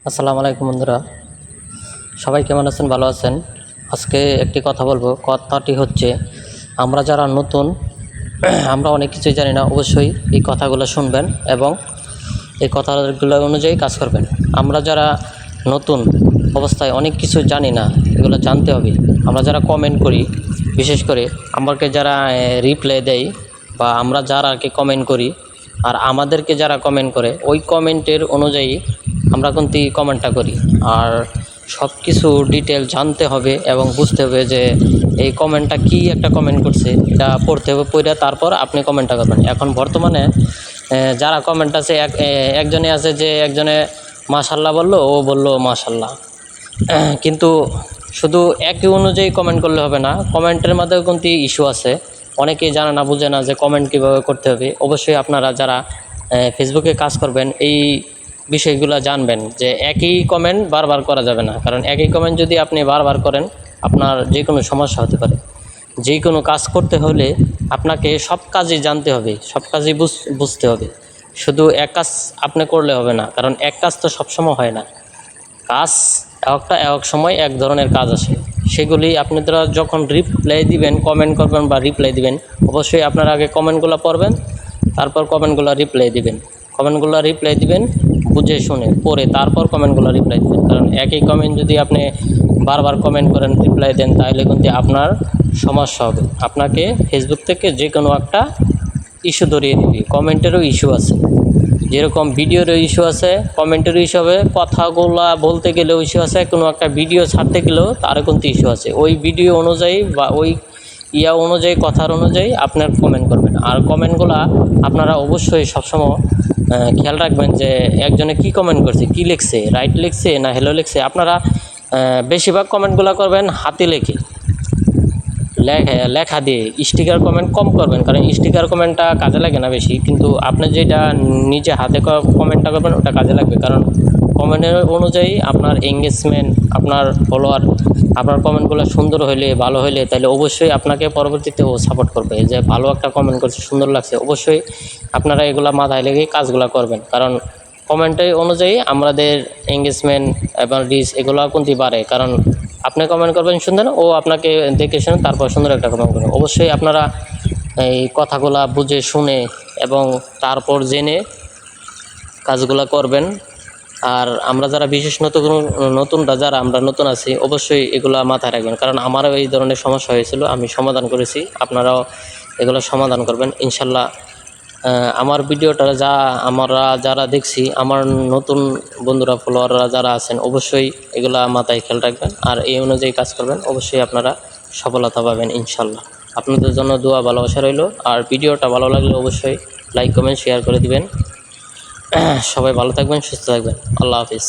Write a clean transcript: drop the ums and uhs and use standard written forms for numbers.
আসসালামু আলাইকুম বন্ধুরা, সবাই কেমন আছেন? ভালো আছেন? আজকে একটি কথা বলবো। কথাটি হচ্ছে, আমরা যারা নতুন আমরা অনেক কিছুই জানি না। অবশ্যই এই কথাগুলো শুনবেন এবং এই কথাগুলো অনুযায়ী কাজ করবেন। আমরা যারা নতুন অবস্থায় অনেক কিছু জানি না, এগুলো জানতে হবে। আমরা যারা কমেন্ট করি, বিশেষ করে আমাকে যারা রিপ্লাই দেয় বা আমরা যারাকে কমেন্ট করি আর আমাদেরকে যারা কমেন্ট করে, ওই কমেন্টের অনুযায়ী আমরা কিন্তু কমেন্টটা করি। আর সব কিছু ডিটেল জানতে হবে এবং বুঝতে হবে যে এই কমেন্টটা কি একটা কমেন্ট করছে, এটা পড়তে হবে। পড়ে তারপর আপনি কমেন্টটা করবেন। এখন বর্তমানে যারা কমেন্ট আছে, একজনে আছে যে একজনে মাশাল্লাহ বললো, ও বললো মাশাল্লাহ, কিন্তু শুধু একই অনুযায়ী কমেন্ট করলে হবে না। কমেন্টের মধ্যেও কিন্তু ইস্যু আছে। অনেকেই জানে না, বুঝে না যে কমেন্ট কীভাবে করতে হবে। অবশ্যই আপনারা যারা ফেসবুকে কাজ করবেন, এই বিষয়গুলো জানবেন যে একই কমেন্ট বারবার করা যাবে না। কারণ একই কমেন্ট যদি আপনি বারবার করেন, আপনার যে কোনো সমস্যা হতে পারে। যে কোনো কাজ করতে হলে আপনাকে সব কাজই জানতে হবে, সব কাজই বুঝতে হবে। শুধু এক কাজ আপনি করলে হবে না, কারণ এক কাজ তো সবসময় হয় না। কাজ এক সময় এক ধরনের কাজ আসে, সেগুলি আপনারা যখন রিপ্লাই দিবেন, কমেন্ট করবেন বা রিপ্লাই দিবেন, অবশ্যই আপনারা আগে কমেন্টগুলো পড়বেন, তারপর কমেন্টগুলো রিপ্লাই দিবেন। কমেন্টগুলো রিপ্লাই দিবেন বুঝে শুনে, পড়ে তারপর কমেন্টগুলো রিপ্লাই দিবেন। কারণ একই কমেন্ট যদি আপনি বারবার কমেন্ট করেন, রিপ্লাই দেন, তাহলে কিন্তু আপনার সমস্যা হবে। আপনাকে ফেসবুক থেকে যে কোনো একটা ইস্যু ধরিয়ে দিবি। কমেন্টেরও ইস্যু আছে, যেরকম ভিডিওরও ইস্যু আছে, কমেন্টেরও ইস্যু হবে। কথাগুলা বলতে গেলেও ইস্যু আছে, কোনো একটা ভিডিও ছাড়তে গেলেও তারও কিন্তু ইস্যু আছে। ওই ভিডিও অনুযায়ী বা ওই অনুযায়ী, কথার অনুযায়ী আপনার কমেন্ট করবেন। আর কমেন্টগুলা আপনারা অবশ্যই সবসময় খেয়াল রাখবেন যে একজনে কি কমেন্ট করছে, কি লিখছে, রাইট লিখছে না হ্যালো লিখছে। আপনারা বেশিরভাগ কমেন্টগুলো করবেন হাতে লেখে, লেখা দিয়ে। স্টিকার কমেন্ট কম করবেন, কারণ স্টিকার কমেন্টটা কাজে লাগে না বেশি। কিন্তু আপনি যেটা নিজে হাতে কমেন্টটা করবেন, ওটা কাজে লাগবে। কারণ কমেন্টের অনুযায়ী আপনার এঙ্গেজমেন্ট, আপনার ফলোয়ার, আপনার কমেন্টগুলো সুন্দর হলে, ভালো হলে, তাহলে অবশ্যই আপনাকে পরবর্তীতে ও সাপোর্ট করবে যে ভালো একটা কমেন্ট করছে, সুন্দর লাগছে। অবশ্যই আপনারা এগুলো মাথায় লেগে কাজগুলো করবেন, কারণ কমেন্টের অনুযায়ী আমাদের এঙ্গেজমেন্ট এবং রিচ এগুলো কিন্তু বাড়ে। কারণ আপনি কমেন্ট করবেন সুন্দর, ও আপনাকে দেখে শুনে তারপর সুন্দর একটা কমেন্ট করবেন। অবশ্যই আপনারা এই কথাগুলা বুঝে শুনে এবং তারপর জেনে কাজগুলো করবেন। আর আমরা যারা বিশেষ নতুনরা যারা আমরা নতুন আছি, অবশ্যই এগুলো মাথায় রাখবেন। কারণ আমারও এই ধরনের সমস্যা হয়েছিল, আমি সমাধান করেছি। আপনারাও এগুলো সমাধান করবেন ইনশাল্লাহ। আমার ভিডিওটা আমরা যারা দেখছি, আমার নতুন বন্ধুরা, ফলোয়াররা যারা আছেন, অবশ্যই এগুলা মাথায় খেয়াল রাখবেন আর এই অনুযায়ী কাজ করবেন। অবশ্যই আপনারা সফলতা পাবেন ইনশাল্লাহ। আপনাদের জন্য দোয়া, ভালোবাসা রইল। আর ভিডিওটা ভালো লাগলে অবশ্যই লাইক, কমেন্ট, শেয়ার করে দিবেন। সবাই ভালো থাকবেন, সুস্থ থাকবেন। আল্লাহ হাফিজ।